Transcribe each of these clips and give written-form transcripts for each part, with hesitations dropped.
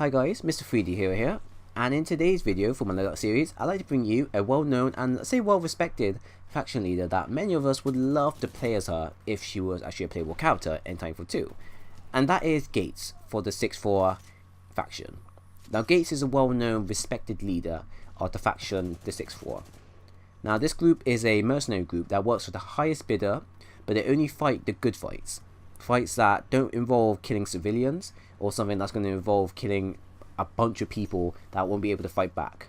Hi guys, Mr. 3D here, and in today's video for my Loadout series, I'd like to bring you a well-known and let's say well-respected faction leader that many of us would love to play as her if she was actually a playable character in Titanfall 2, and that is Gates for the 6-4 faction. Now Gates is a well-known, respected leader of the faction, the 6-4. Now this group is a mercenary group that works for the highest bidder, but they only fight the good fights. Fights that don't involve killing civilians, or something that's going to involve killing a bunch of people that won't be able to fight back.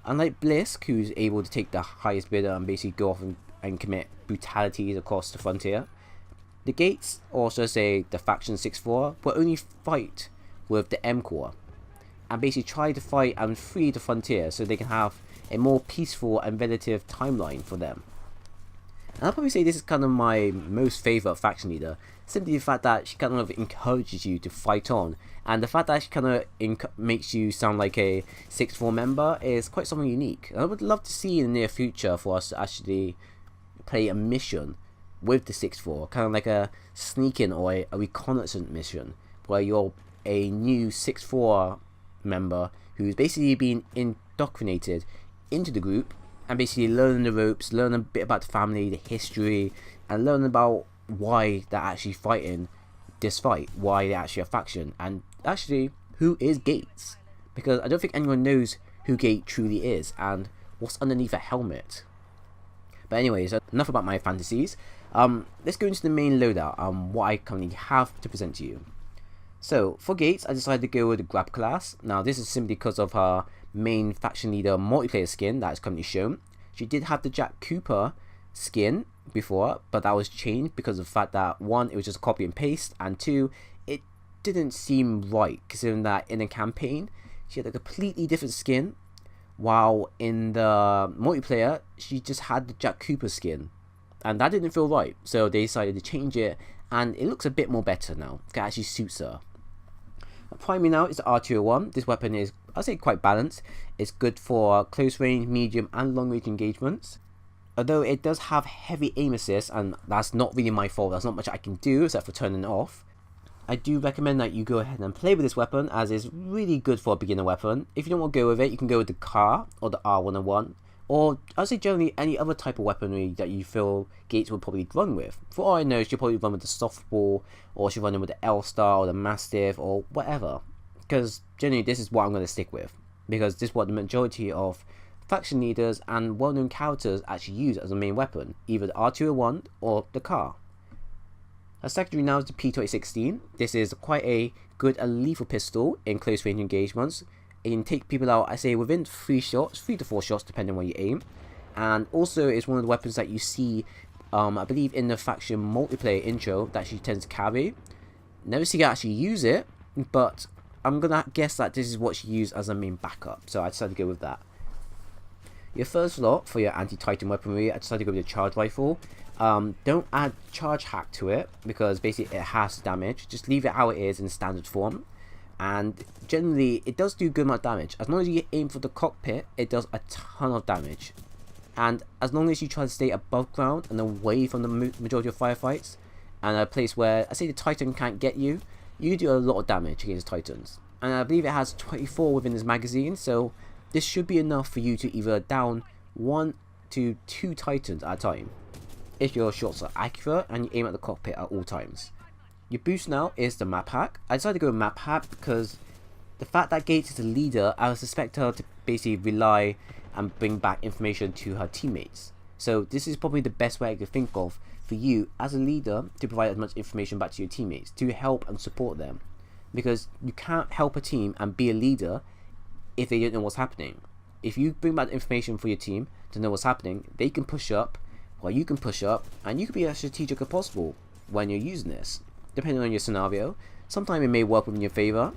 Unlike Blisk, who's able to take the highest bidder and basically go off and commit brutalities across the frontier, the Gates, or should I say the faction 6-4, will only fight with the M-Core, and basically try to fight and free the frontier so they can have a more peaceful and relative timeline for them. And I'll probably say this is kind of my most favourite faction leader, simply the fact that she kind of encourages you to fight on, and the fact that she kind of makes you sound like a 6-4 member is quite something unique. And I would love to see in the near future for us to actually play a mission with the 6-4, kind of like a sneak-in or a reconnaissance mission, where you're a new 6-4 member who's basically been indoctrinated into the group, and basically learning the ropes, learn a bit about the family, the history, and learn about why they're actually fighting this fight, why they're actually a faction, and actually who is Gates, because I don't think anyone knows who Gates truly is and what's underneath a helmet. But anyways, enough about my fantasies. Let's go into the main loadout, what I currently have to present to you. So for Gates, I decided to go with the Grab class. Now this is simply because of her main faction leader multiplayer skin that is currently shown. She did have the Jack Cooper skin before, but that was changed because of the fact that one, it was just copy and paste, and two, it didn't seem right considering that in a campaign she had a completely different skin, while in the multiplayer she just had the Jack Cooper skin, and that didn't feel right, so they decided to change it, and it looks a bit more better now. It actually suits her. Primary now is the R201. This weapon is, I'd say, quite balanced. It's good for close range, medium and long range engagements. Although it does have heavy aim assist, and that's not really my fault. There's not much I can do except for turning it off. I do recommend that you go ahead and play with this weapon, as it's really good for a beginner weapon. If you don't want to go with it, you can go with the car or the R101. Or I'd say generally any other type of weaponry that you feel Gates will probably run with. For all I know, she'll probably run with the softball, or she'll run with the L-Star or the Mastiff or whatever. Because generally this is what I'm going to stick with, because this is what the majority of faction leaders and well-known characters actually use as a main weapon, either the R201 or the car. Our secondary now is the P2016. This is quite a good and lethal pistol in close range engagements. It can take people out, I say, within 3 to 4 shots, depending on where you aim. And also, it's one of the weapons that you see, I believe, in the faction multiplayer intro that she tends to carry. Never see her actually use it, but I'm gonna guess that this is what she used as a main backup. So I decided to go with that. Your first slot for your anti-Titan weaponry, I decided to go with the charge rifle. Don't add charge hack to it, because basically it has damage. Just leave it how it is in standard form. And generally it does do good amount of damage. As long as you aim for the cockpit, it does a ton of damage, and as long as you try to stay above ground and away from the majority of firefights, and a place where I say the Titan can't get you, you do a lot of damage against Titans. And I believe it has 24 within this magazine, so this should be enough for you to either down 1 to 2 Titans at a time if your shots are accurate and you aim at the cockpit at all times. Your boost now is the map hack. I decided to go with map hack because the fact that Gates is a leader, I would suspect her to basically rely and bring back information to her teammates. So this is probably the best way I could think of for you as a leader to provide as much information back to your teammates, to help and support them. Because you can't help a team and be a leader if they don't know what's happening. If you bring back information for your team to know what's happening, they can push up, or you can push up, and you can be as strategic as possible when you're using this. Depending on your scenario, sometimes it may work in your favor,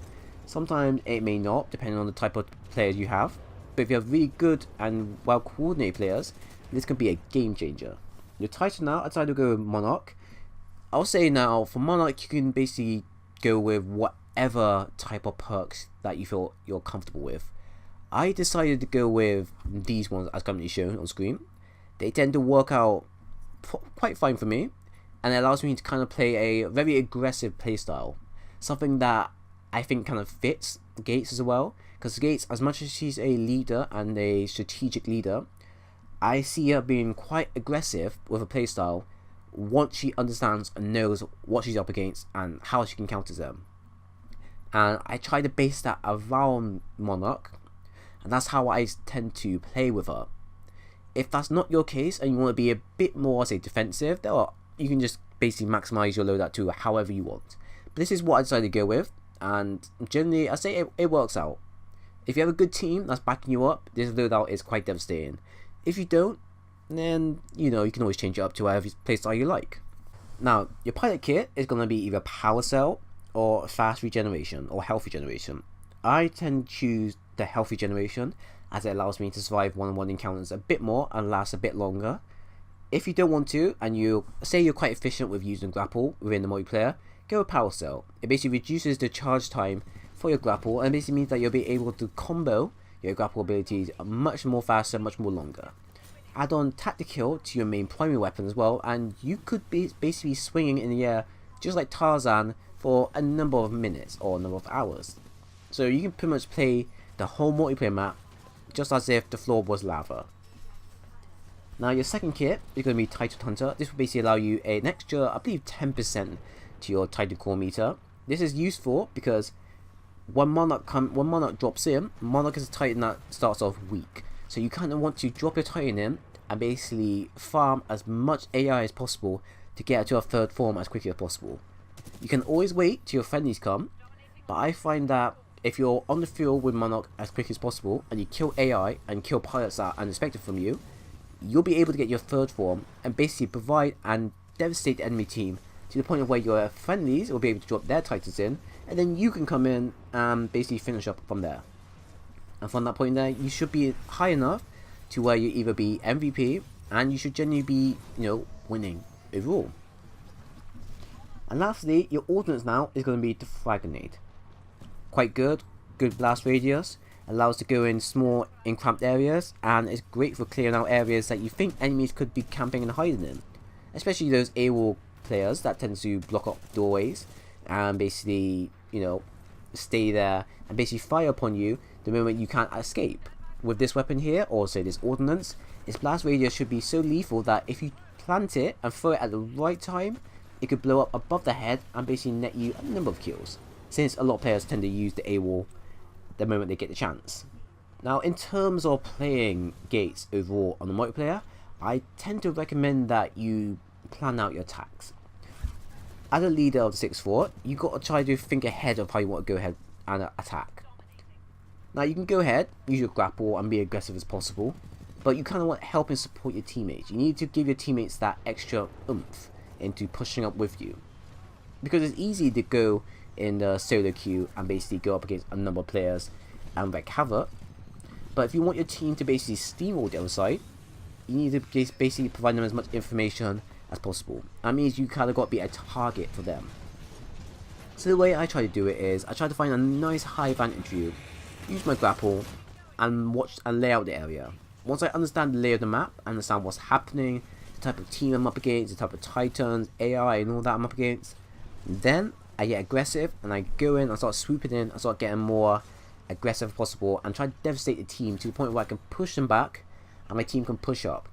sometimes it may not, depending on the type of players you have. But if you have really good and well coordinated players, this can be a game changer. Your Titan now, I decided to go with Monarch. I'll say now, for Monarch you can basically go with whatever type of perks that you feel you're comfortable with. I decided to go with these ones as currently shown on screen. They tend to work out quite fine for me, and it allows me to kind of play a very aggressive playstyle, something that I think kind of fits Gates as well, because Gates, as much as she's a leader and a strategic leader, I see her being quite aggressive with a playstyle once she understands and knows what she's up against and how she can counter them. And I try to base that around Monarch, and that's how I tend to play with her. If that's not your case and you want to be a bit more, say, defensive, you can just basically maximize your loadout to however you want. But this is what I decided to go with, and generally I say it works out. If you have a good team that's backing you up, this loadout is quite devastating. If you don't, then you can always change it up to whatever playstyle you like. Now, your pilot kit is going to be either power cell or fast regeneration or health regeneration. I tend to choose the health regeneration, as it allows me to survive one-on-one encounters a bit more and last a bit longer. If you don't want to, and you say you're quite efficient with using grapple within the multiplayer, go with power cell. It basically reduces the charge time for your grapple, and basically means that you'll be able to combo your grapple abilities much more faster, much more longer. Add on tactical to your main primary weapon as well, and you could be basically swinging in the air just like Tarzan for a number of minutes or a number of hours. So you can pretty much play the whole multiplayer map just as if the floor was lava. Now your second kit is going to be Titan Hunter. This will basically allow you an extra, I believe, 10% to your Titan core meter. This is useful because when Monarch drops in, Monarch is a Titan that starts off weak. So you kind of want to drop your Titan in and basically farm as much AI as possible to get to a third form as quickly as possible. You can always wait till your friendlies come, but I find that if you're on the field with Monarch as quick as possible and you kill AI and kill pilots that are unexpected from you, you'll be able to get your third form and basically provide and devastate the enemy team to the point of where your friendlies will be able to drop their Titans in, and then you can come in and basically finish up from there. And from that point there, you should be high enough to where you either be MVP and you should generally be, winning overall. And lastly, your ordinance now is going to be the frag grenade. Quite good blast radius, allows to go in small encramped areas, and is great for clearing out areas that you think enemies could be camping and hiding in. Especially those AWOL players that tend to block up doorways and basically, stay there and basically fire upon you the moment you can't escape. With this weapon here, or say this ordinance, its blast radius should be so lethal that if you plant it and throw it at the right time, it could blow up above the head and basically net you a number of kills, since a lot of players tend to use the AWOL the moment they get the chance. Now, in terms of playing Gates overall on the multiplayer, I tend to recommend that you plan out your attacks. As a leader of the 6-4, you got to try to think ahead of how you want to go ahead and attack. Now, you can go ahead, use your grapple and be aggressive as possible, but you kind of want to help and support your teammates. You need to give your teammates that extra oomph into pushing up with you, because it's easy to go in the solo queue and basically go up against a number of players and wreak havoc. But if you want your team to basically steamroll the other side, you need to basically provide them as much information as possible. That means you kind of got to be a target for them. So the way I try to do it is I try to find a nice high vantage view, use my grapple, and watch and lay out the area. Once I understand the lay of the map, understand what's happening, the type of team I'm up against, the type of Titans, AI and all that I'm up against, then I get aggressive and I go in and start swooping in and start getting more aggressive as possible and try to devastate the team to the point where I can push them back and my team can push up.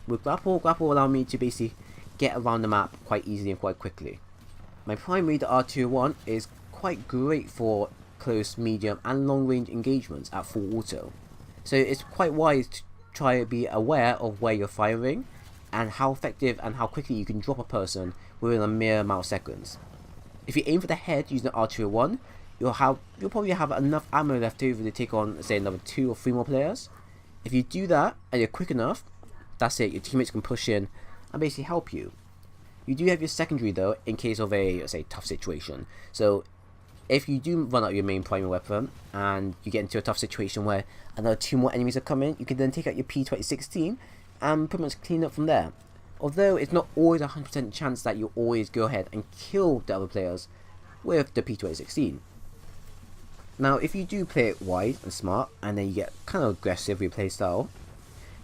With grapple will allow me to basically get around the map quite easily and quite quickly. My primary, the R201, is quite great for close, medium and long range engagements at full auto. So it's quite wise to try to be aware of where you're firing and how effective and how quickly you can drop a person within a mere amount of seconds. If you aim for the head using the R201, you'll probably have enough ammo left over to take on, say, another 2 or 3 more players. If you do that and you're quick enough, that's it, your teammates can push in and basically help you. You do have your secondary though in case of a, let's say, tough situation. So if you do run out your main primary weapon and you get into a tough situation where another 2 more enemies are coming, you can then take out your P2016 and pretty much clean up from there. Although it's not always a 100% chance that you'll always go ahead and kill the other players with the P2016. Now, if you do play it wise and smart, and then you get kind of aggressive with your playstyle,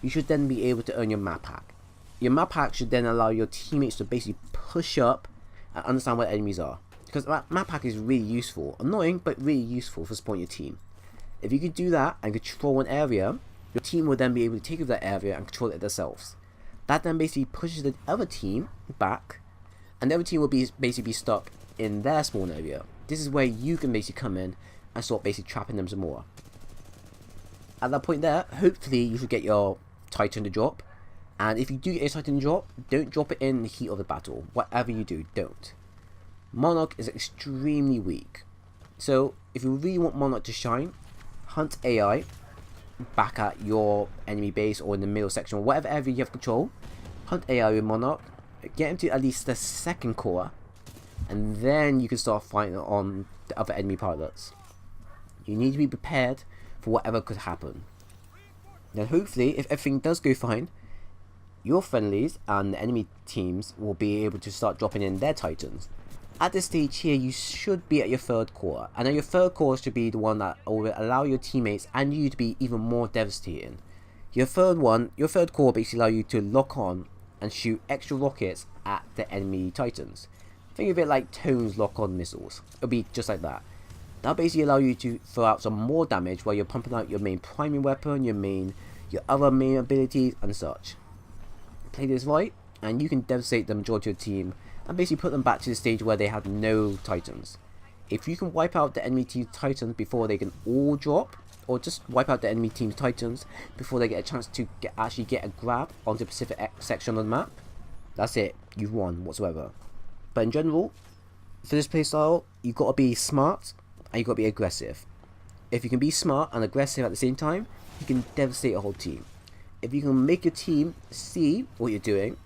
you should then be able to earn your map hack. Your map hack should then allow your teammates to basically push up and understand where enemies are. because map hack is really useful. Annoying, but really useful for supporting your team. If you can do that and control an area, your team will then be able to take over that area and control it themselves. That then basically pushes the other team back, and the other team will basically be stuck in their spawn area. This is where you can basically come in and start basically trapping them some more. At that point there, hopefully you should get your Titan to drop. And if you do get your Titan to drop, don't drop it in the heat of the battle. Whatever you do, don't. Monarch is extremely weak. So if you really want Monarch to shine, hunt AI back at your enemy base or in the middle section or whatever area you have control. Hunt AI with Monarch, get him to at least the second core, and then you can start fighting on the other enemy pilots. You need to be prepared for whatever could happen. Then hopefully, if everything does go fine, your friendlies and the enemy teams will be able to start dropping in their Titans. At this stage here, you should be at your third core, and then your third core should be the one that will allow your teammates and you to be even more devastating. Your third core basically allow you to lock on and shoot extra rockets at the enemy Titans. Think of it like Tone's lock-on missiles. It'll be just like that. That'll basically allow you to throw out some more damage while you're pumping out your main primary weapon, your other main abilities and such. Play this right, and you can devastate the majority of the team and basically put them back to the stage where they have no Titans. If you can wipe out the enemy team's Titans before they can all drop, or just wipe out the enemy team's Titans before they get a chance to actually get a grab onto the specific section of the map, that's it, you've won whatsoever. But in general, for this playstyle, you've got to be smart and you've got to be aggressive. If you can be smart and aggressive at the same time, you can devastate a whole team. If you can make your team see what you're doing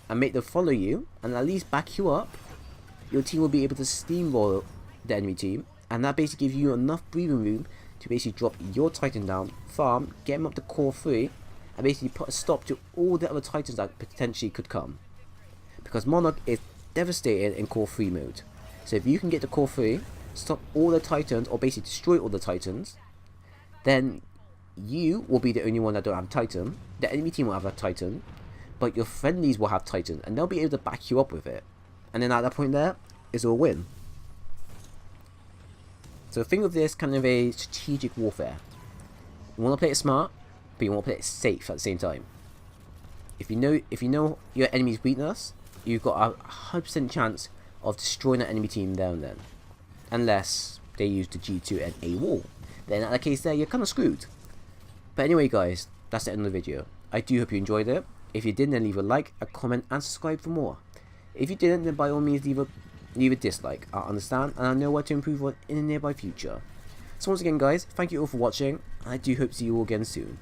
and make them follow you and at least back you up, your team will be able to steamroll the enemy team, and that basically gives you enough breathing room to basically drop your Titan down, farm, get him up to core 3, and basically put a stop to all the other Titans that potentially could come. Because Monarch is devastated in core 3 mode. So if you can get to core 3, stop all the Titans, or basically destroy all the Titans, then you will be the only one that don't have a Titan. The enemy team will have a Titan, but your friendlies will have Titans, and they'll be able to back you up with it. And then at that point there, it's a win. So think of this kind of a strategic warfare. You want to play it smart, but you want to play it safe at the same time. If you know your enemy's weakness, you've got a 100% chance of destroying that enemy team there and then. Unless they use the G2 and a wall. Then in that case there, you're kind of screwed. But anyway guys, that's the end of the video. I do hope you enjoyed it. If you did, then leave a like, a comment and subscribe for more. If you didn't, then by all means leave a dislike. I understand and I know where to improve on in the nearby future. So once again guys, thank you all for watching, and I do hope to see you all again soon.